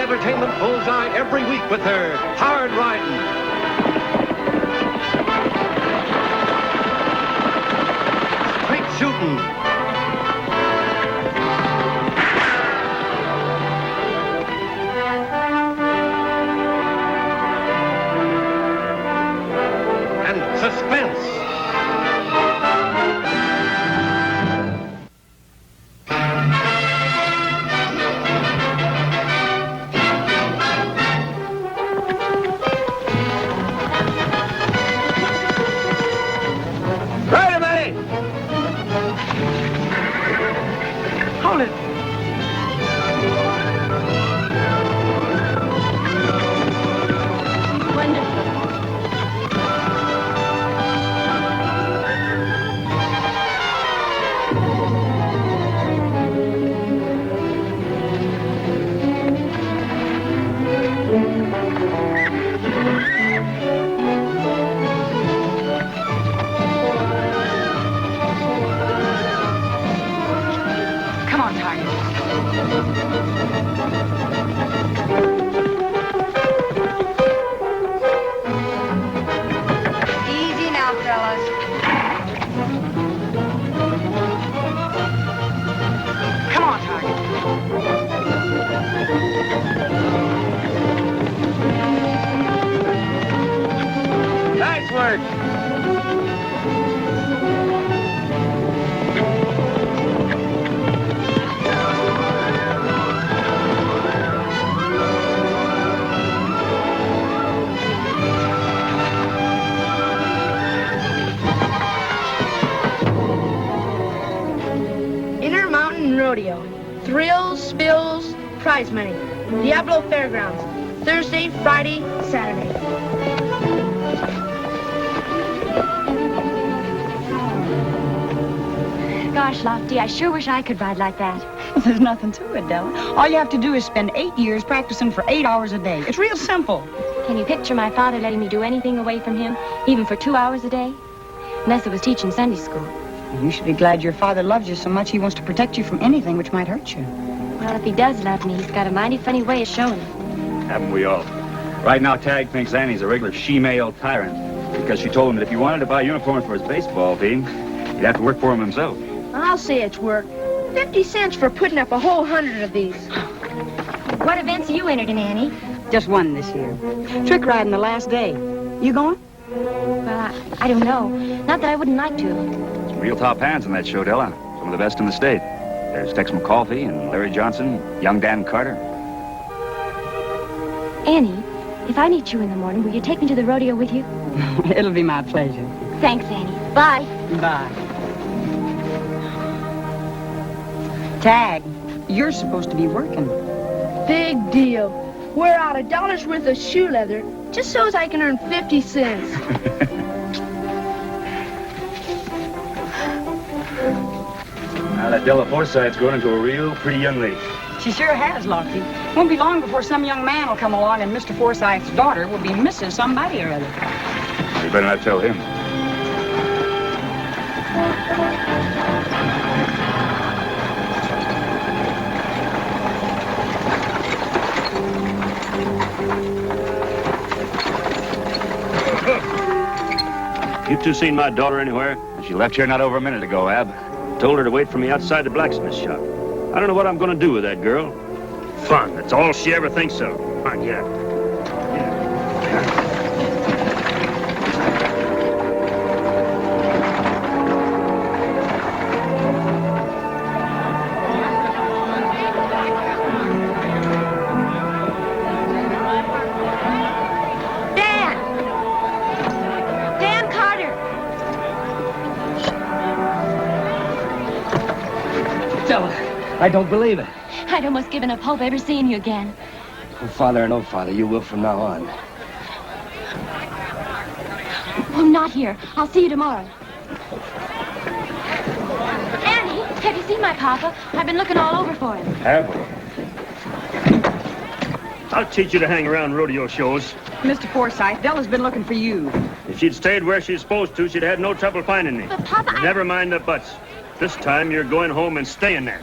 entertainment bullseye every week with their hard riding, straight shooting, and suspense. Thrills, spills, prize money. Diablo Fairgrounds. Thursday, Friday, Saturday. Gosh, Lofty, I sure wish I could ride like that. Well, there's nothing to it, Della. All you have to do is spend 8 years practicing for 8 hours a day. It's real simple. Can you picture my father letting me do anything away from him, even for 2 hours a day? Unless it was teaching Sunday school. You should be glad your father loves you so much he wants to protect you from anything which might hurt you. Well, if he does love me, he's got a mighty funny way of showing it. Haven't we all? Right now, Tag thinks Annie's a regular she-male tyrant because she told him that if he wanted to buy uniforms for his baseball team, he'd have to work for him himself. I'll say it's work. 50 cents for putting up a whole 100 of these. What events are you entered in, Annie? Just one this year. Trick riding the last day. You going? Well, I don't know. Not that I wouldn't like to. Some real top hands in that show, Della. Some of the best in the state. There's Tex McCauley and Larry Johnson, young Dan Carter. Annie, if I meet you in the morning, will you take me to the rodeo with you? It'll be my pleasure. Thanks, Annie. Bye. Bye. Tag, you're supposed to be working. Big deal. Wear out $1 worth of shoe leather just so as I can earn 50 cents. Now that Della Forsythe's grown into a real pretty young lady. She sure has, Lofty. Won't be long before some young man will come along and Mr. Forsythe's daughter will be Mrs. somebody or other. You better not tell him. You two seen my daughter anywhere? She left here not over a minute ago, Ab. Told her to wait for me outside the blacksmith shop. I don't know what I'm going to do with that girl. Fun. That's all she ever thinks of. Come on, get up. I don't believe it. I'd almost given up hope ever seeing you again. Oh, Father or no father, you will from now on. I'm not here. I'll see you tomorrow. Annie, have you seen my papa? I've been looking all over for him. Have we? I'll teach you to hang around rodeo shows. Mr. Forsythe, Della's been looking for you. If she'd stayed where she's supposed to, she'd have had no trouble finding me. But, Papa, Never mind the buts. This time, you're going home and staying there.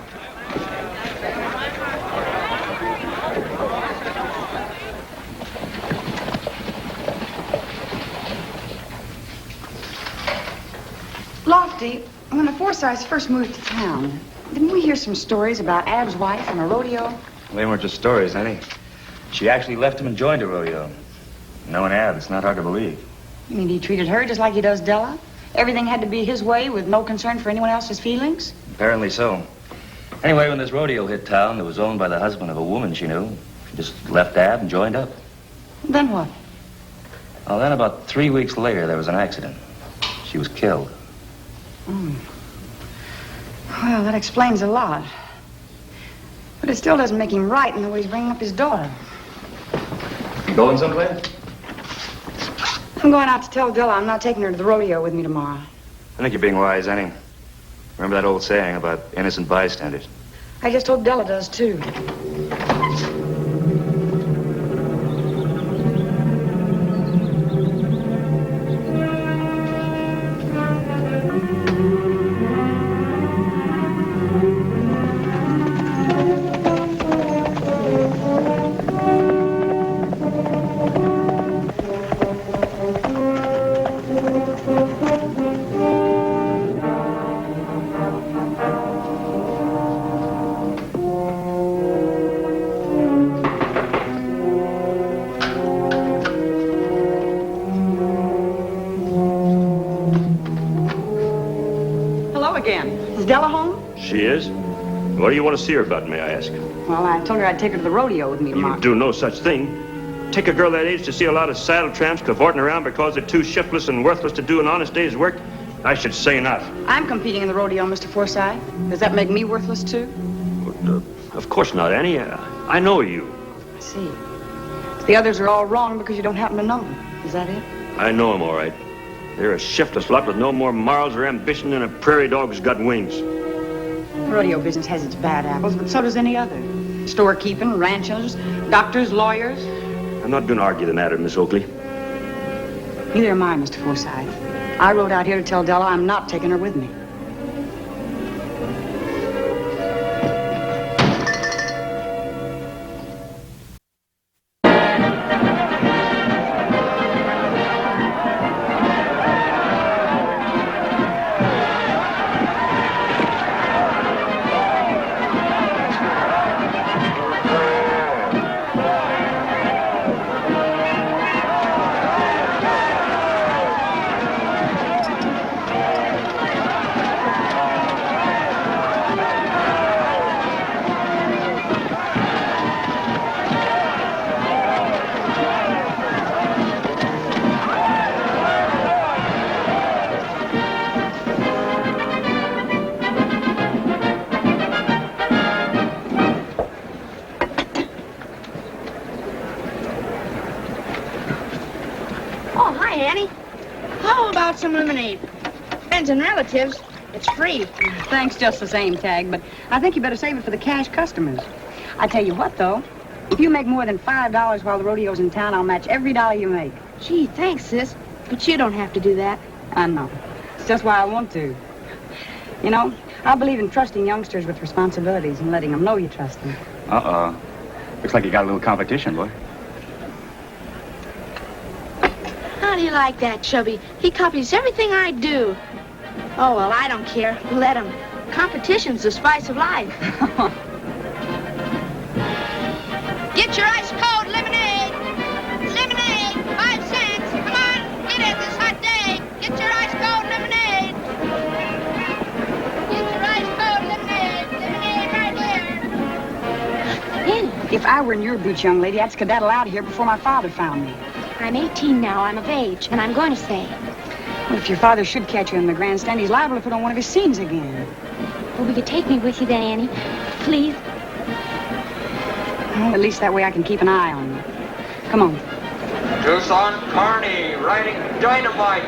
Lofty, when the Forsyths first moved to town, didn't we hear some stories about Ab's wife and a rodeo? They weren't just stories, Annie. She actually left him and joined a rodeo. Knowing Ab, it's not hard to believe. You mean he treated her just like he does Della? Everything had to be his way with no concern for anyone else's feelings? Apparently so. Anyway, when this rodeo hit town that was owned by the husband of a woman she knew, she just left Ab and joined up. Then what? Well, then about 3 weeks later, there was an accident. She was killed. Well, that explains a lot. But it still doesn't make him right in the way he's bringing up his daughter. You going someplace? I'm going out to tell Della I'm not taking her to the rodeo with me tomorrow. I think you're being wise, Annie. Remember that old saying about innocent bystanders? I just hope Della does, too. She is? What do you want to see her about, may I ask? Well, I told her I'd take her to the rodeo with me tomorrow. You do no such thing. Take a girl that age to see a lot of saddle tramps cavorting around because they're too shiftless and worthless to do an honest day's work? I should say not. I'm competing in the rodeo, Mr. Forsythe. Does that make me worthless, too? Of course not, Annie. I know you. I see. The others are all wrong because you don't happen to know them. Is that it? I know them, all right. They're a shiftless lot with no more morals or ambition than a prairie dog's got wings. The rodeo business has its bad apples, but so does any other. Storekeeping, ranchers, doctors, lawyers. I'm not going to argue the matter, Miss Oakley. Neither am I, Mr. Forsythe. I rode out here to tell Della I'm not taking her with me. Some lemonade. Friends and relatives, it's free. Thanks just the same, Tag, but I think you better save it for the cash customers. I tell you what, though, if you make more than $5 while the rodeo's in town, I'll match every dollar you make. Gee, thanks, sis. But you don't have to do that. I know. It's just why I want to. You know, I believe in trusting youngsters with responsibilities and letting them know you trust them. Uh-oh. Looks like you got a little competition, boy. How do you like that, Chubby? He copies everything I do. Oh, well, I don't care. Let him. Competition's the spice of life. Get your ice cold lemonade. Lemonade, 5 cents. Come on, get it this hot day. Get your ice cold lemonade. Get your ice cold lemonade. Lemonade right here. If I were in your boots, young lady, I'd skedaddle out of here before my father found me. I'm 18 now. I'm of age, and I'm going to stay. Well, if your father should catch you in the grandstand, he's liable to put on one of his scenes again. Well, will you take me with you then, Annie? Please? Well, at least that way I can keep an eye on you. Come on. Tucson Carney riding dynamite.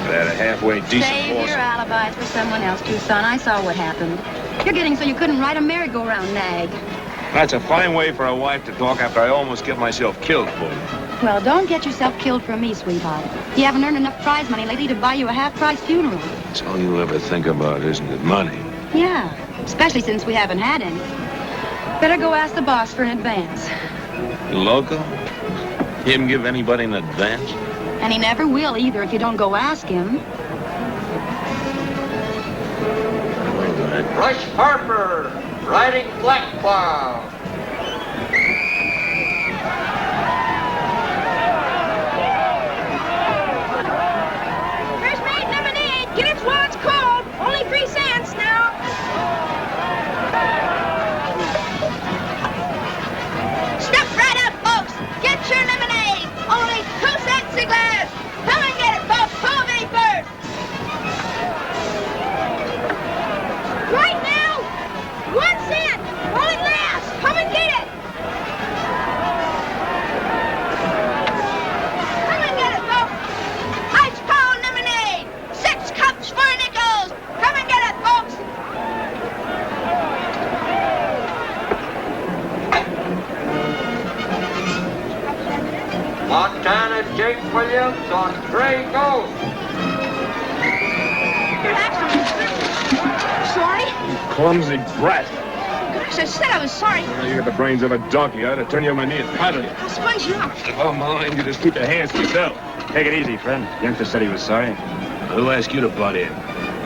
That a halfway decent Save horse. your alibis for someone else, Tucson. I saw what happened. You're getting so you couldn't ride a merry-go-round nag. That's a fine way for a wife to talk after I almost get myself killed for you. Well, don't get yourself killed for me, sweetheart. You haven't earned enough prize money lately to buy you a half-price funeral. It's all you ever think about, isn't it? Money. Yeah, especially since we haven't had any. Better go ask the boss for an advance. Loco? He didn't give anybody an advance? And he never will either if you don't go ask him. Rush Harper, riding Black Cloud. First mate lemonade. Get it while it's cold. Only 3 cents now. Step right up, folks. Get your lemonade. Only 2 cents a glass. Come and get it, folks. Who will be first? Right now. 1 cent. Only glass. Come and get it. Come and get it, folks. Ice cold lemonade. 6 cups for nickels. Come and get it, folks. Montana Jake Williams on Gray Ghost. Sorry? Clumsy brat. Gosh, I said I was sorry. You got the brains of a donkey. I ought to turn you on my knee and paddle you. I'll sponge you up. If I'm mine, you just keep your hands to yourself. Take it easy, friend. Youngster said he was sorry. Who asked you to butt in?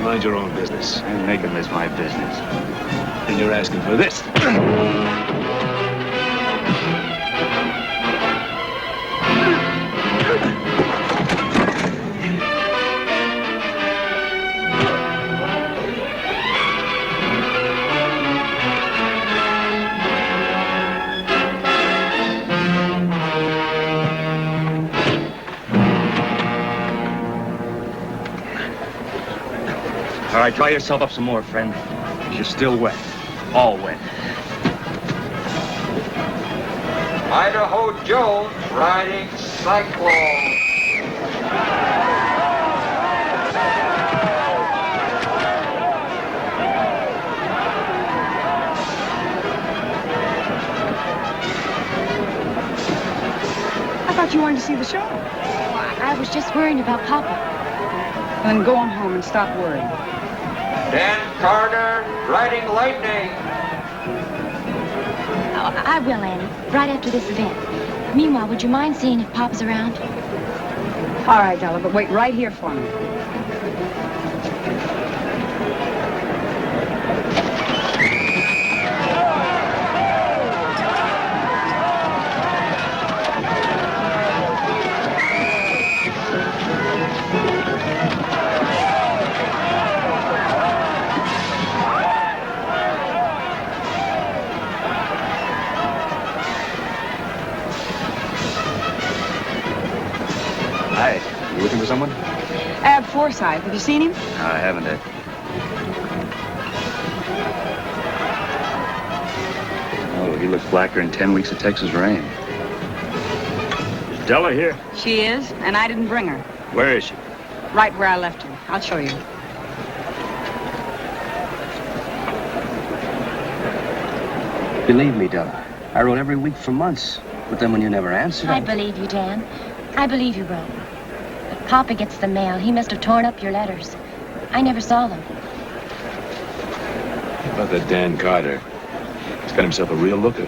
Mind your own business. And making this my business. And you're asking for this. All right, dry yourself up some more, friend. You're still wet. All wet. Idaho Jones riding Cyclone. I thought you wanted to see the show. I was just worrying about Papa. Then go on home and stop worrying. Dan Carter riding Lightning. Oh, I will, Annie, right after this event. Meanwhile, would you mind seeing if Papa's around? All right, Della, but wait right here for me. Hi. You looking for someone? Ab Forsyth, have you seen him? No, I haven't yet. Oh, he looks blacker than 10 weeks of Texas rain. Is Della here? She is, and I didn't bring her. Where is she? Right where I left her. I'll show you. Believe me, Della, I wrote every week for months. But then when you never answered, I believe you, Dan. I believe you wrote. But Papa gets the mail. He must have torn up your letters. I never saw them. About that Dan Carter. He's got himself a real looker.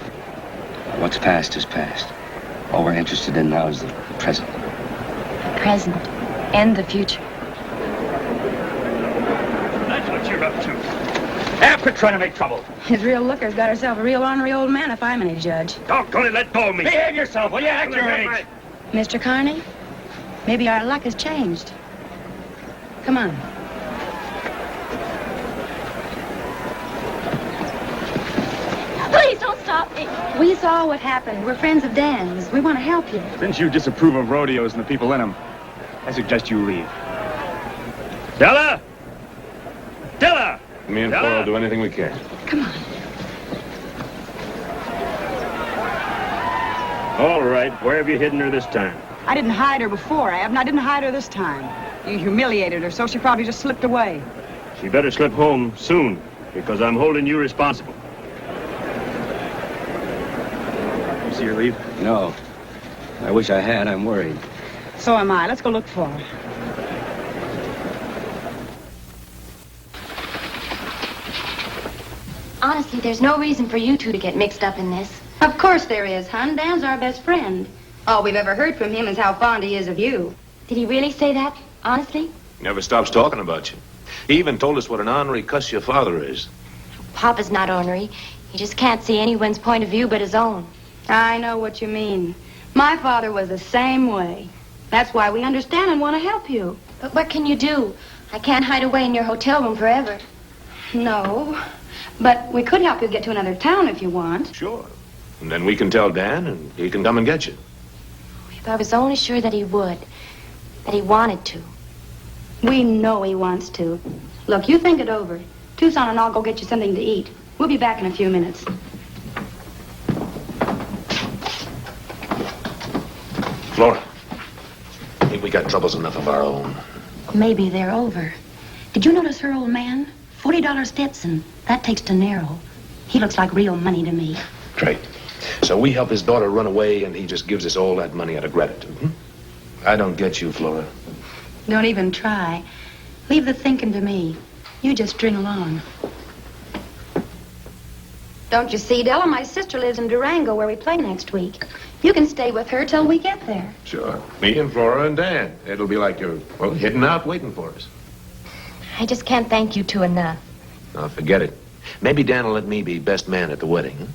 What's past is past. All we're interested in now is the present. The present and the future. That's what you're up to. Ah, quit trying to make trouble. His real looker's got herself a real ornery old man, if I'm any judge. Doggone it, let go of me. Behave yourself, will you? Act your age. Mr. Carney, maybe our luck has changed. Come on. Please don't stop me. We saw what happened. We're friends of Dan's. We want to help you. Since you disapprove of rodeos and the people in them, I suggest you leave. Della! Della! Me and Paul will do anything we can. Come on. All right, where have you hidden her this time? I didn't hide her before, Ab, and I didn't hide her this time. You humiliated her, so she probably just slipped away. She better slip home soon, because I'm holding you responsible. You see her leave? No. I wish I had. I'm worried. So am I. Let's go look for her. Honestly, there's no reason for you two to get mixed up in this. Of course there is, hon. Dan's our best friend. All we've ever heard from him is how fond he is of you. Did he really say that? Honestly? Never stops talking about you. He even told us what an ornery cuss your father is. Papa's not ornery. He just can't see anyone's point of view but his own. I know what you mean. My father was the same way. That's why we understand and want to help you. But what can you do? I can't hide away in your hotel room forever. No, but we could help you get to another town if you want. Sure. And then we can tell Dan, and he can come and get you. If I was only sure that he would. That he wanted to. We know he wants to. Look, you think it over. Tucson and I'll go get you something to eat. We'll be back in a few minutes. Flora, I think we got troubles enough of our own. Maybe they're over. Did you notice her old man? $40 Stetson. That takes dinero. He looks like real money to me. Great. So we help his daughter run away, and he just gives us all that money out of gratitude. I don't get you, Flora. Don't even try. Leave the thinking to me. You just string along. Don't you see, Della? My sister lives in Durango, where we play next week. You can stay with her till we get there. Sure. Me and Flora and Dan. It'll be like you're, well, hidden out waiting for us. I just can't thank you two enough. Now, forget it. Maybe Dan will let me be best man at the wedding.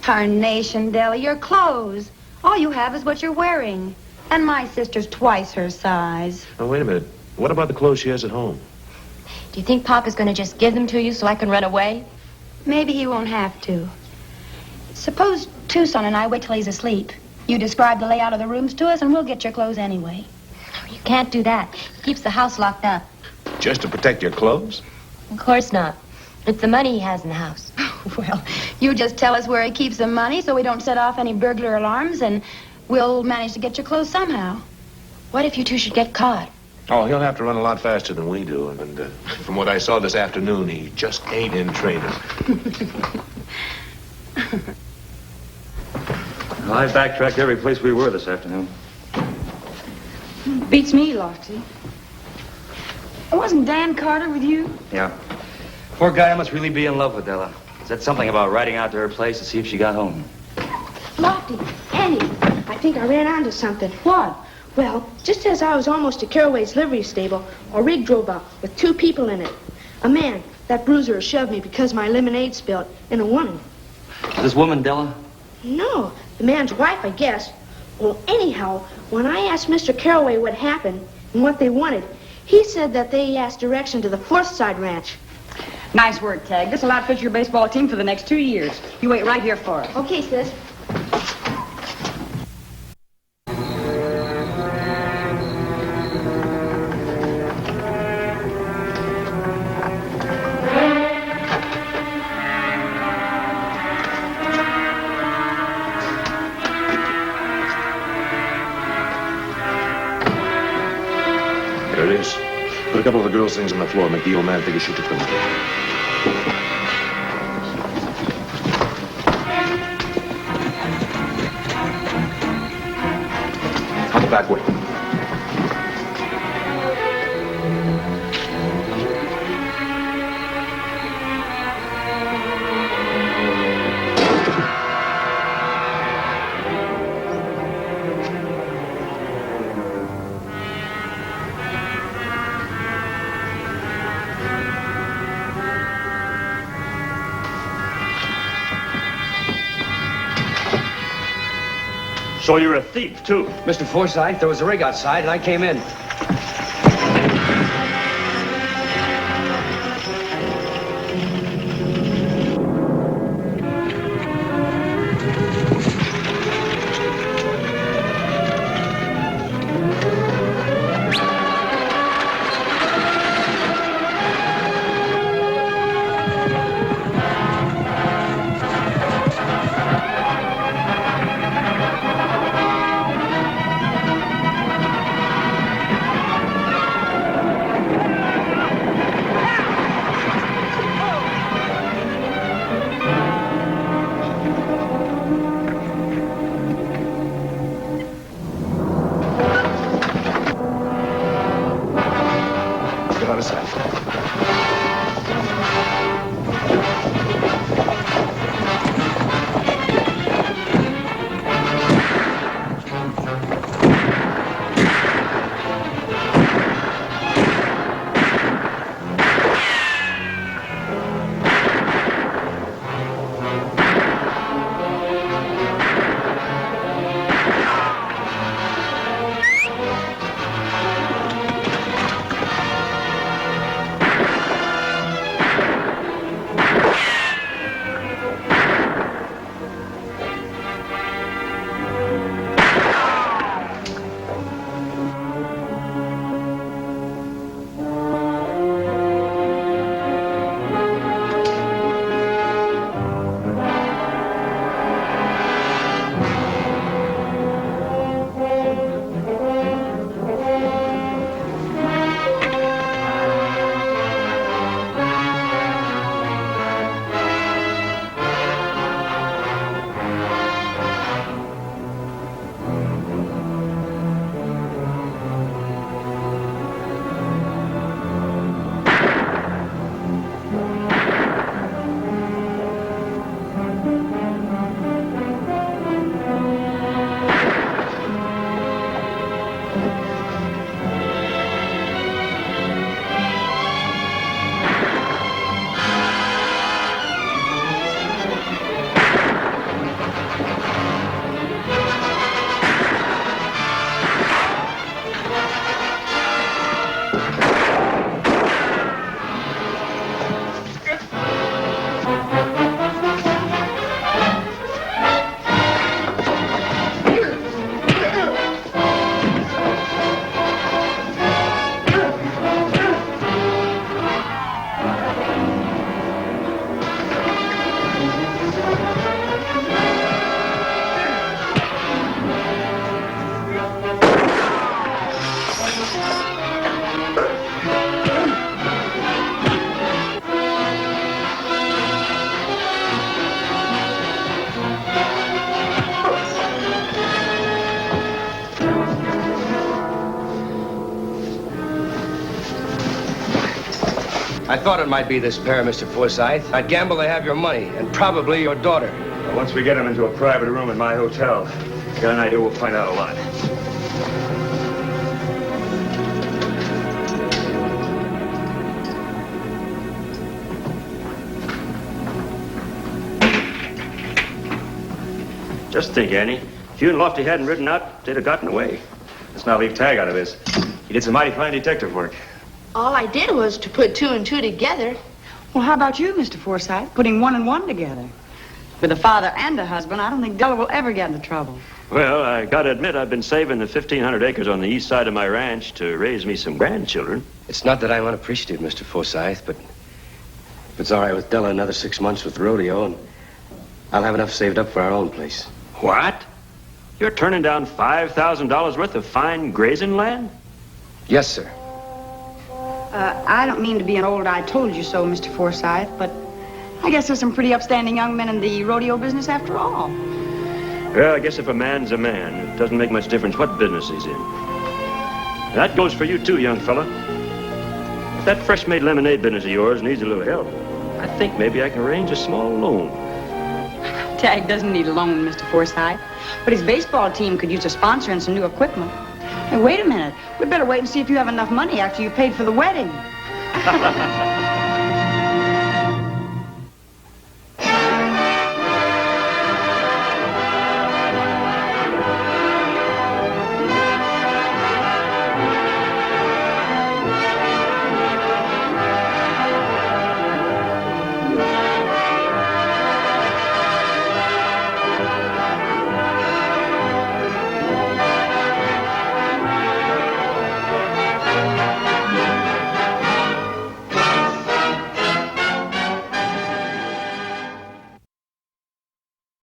Tarnation, Della, your clothes. All you have is what you're wearing. And my sister's twice her size. Oh, wait a minute. What about the clothes she has at home? Do you think Papa's going to just give them to you so I can run away? Maybe he won't have to. Suppose Tucson and I wait till he's asleep. You describe the layout of the rooms to us, and we'll get your clothes anyway. You can't do that. He keeps the house locked up. Just to protect your clothes? Of course not. It's the money he has in the house. Well, you just tell us where he keeps the money so we don't set off any burglar alarms, and we'll manage to get your clothes somehow. What if you two should get caught? Oh, he'll have to run a lot faster than we do. And from what I saw this afternoon, he just ain't in training. Well, I backtracked every place we were this afternoon. Beats me, Lofty. Wasn't Dan Carter with you? Yeah. Poor guy must really be in love with Della. Said something about riding out to her place to see if she got home. Lofty, Annie, I think I ran onto something. What? Well, just as I was almost to Carraway's livery stable, a rig drove up with 2 people in it. A man, that bruiser, shoved me because my lemonade spilled, and a woman. This woman, Della? No, the man's wife, I guess. Well, anyhow, when I asked Mr. Carraway what happened and what they wanted, he said that they asked direction to the Fourth Side Ranch. Nice work, Tag. This'll outfit your baseball team for the next 2 years. You wait right here for it. Okay, sis. There it is. Put a couple of the girls' things on the floor. Make the old man figure she took them. Out the back way. So you're a thief, too. Mr. Forsythe, there was a rig outside, and I came in. I thought it might be this pair, Mr. Forsythe. I'd gamble they have your money, and probably your daughter. Well, once we get them into a private room in my hotel, got an idea we'll find out a lot. Just think, Annie. If you and Lofty hadn't ridden out, they'd have gotten away. Let's not leave Tag out of this. He did some mighty fine detective work. All I did was to put 2 and 2 together. Well, how about you, Mr. Forsythe? Putting 1 and 1 together. With a father and a husband, I don't think Della will ever get into trouble. Well, I gotta admit, I've been saving the 1,500 acres on the east side of my ranch to raise me some grandchildren. It's not that I'm unappreciative, Mr. Forsythe, but if it's all right with Della, another 6 months with the rodeo, and I'll have enough saved up for our own place. What? You're turning down $5,000 worth of fine grazing land? Yes, sir. I don't mean to be an old I told you so, Mr. Forsythe, but I guess there's some pretty upstanding young men in the rodeo business after all. Well, I guess if a man's a man, it doesn't make much difference what business he's in. And that goes for you too, young fella. If that fresh-made lemonade business of yours needs a little help, I think maybe I can arrange a small loan. Tag doesn't need a loan, Mr. Forsythe, but his baseball team could use a sponsor and some new equipment. Hey, wait a minute. We'd better wait and see if you have enough money after you paid for the wedding.